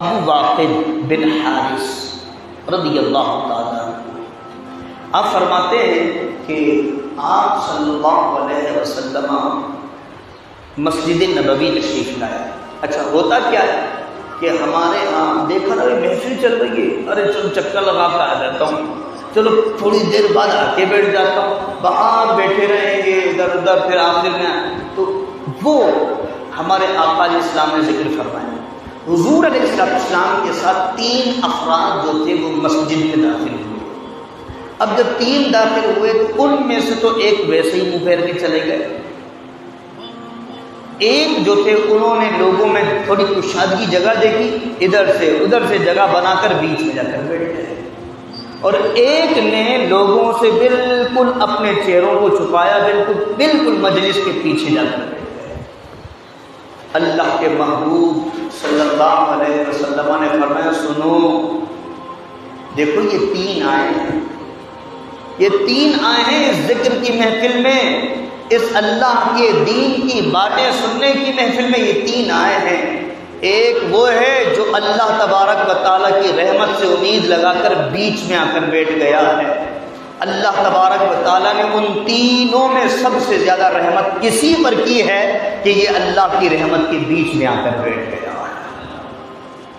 ابو واقد بن حارث رضی اللہ تعالیٰ عنہ، آپ فرماتے ہیں کہ آپ صلی اللہ علیہ وسلم مسجد نبوی تشریف لائے۔ اچھا ہوتا کیا ہے کہ ہمارے ہاں دیکھا نا محفل چل رہی ہے، ارے چلو چکر لگا کے آ جاتا ہوں، چلو تھوڑی دیر بعد آ کے بیٹھ جاتا ہوں، باہر بیٹھے رہیں گے ادھر ادھر، پھر آخر میں تو وہ ہمارے آقا علیہ السلام نے ذکر فرمایا، حضور علیہ السلام کے ساتھ 3 افراد جو تھے وہ مسجد میں داخل ہوئے۔ اب جب 3 داخل ہوئے تو ان میں سے تو ایک ویسے ہی منہ پھیر کے چلے گئے، ایک جو تھے انہوں نے لوگوں میں تھوڑی کشادگی جگہ دیکھی، ادھر سے جگہ بنا کر بیچ میں جا کر بیٹھ گئے، اور ایک نے لوگوں سے بالکل اپنے چہروں کو چھپایا، بالکل مجلس کے پیچھے جا کر بیٹھ گئے۔ اللہ کے محبوب صلی اللہ علیہ وسلم نے فرمایا سنو، دیکھو یہ 3 آئے ہیں، یہ 3 آئے ہیں اس ذکر کی محفل میں، اس اللہ کے دین کی باتیں سننے کی محفل میں، یہ 3 آئے ہیں۔ ایک وہ ہے جو اللہ تبارک و تعالیٰ کی رحمت سے امید لگا کر بیچ میں آ کر بیٹھ گیا ہے۔ اللہ تبارک و تعالیٰ نے ان تینوں میں سب سے زیادہ رحمت کسی پر کی ہے کہ یہ اللہ کی رحمت کے بیچ میں آ کر بیٹھ گیا۔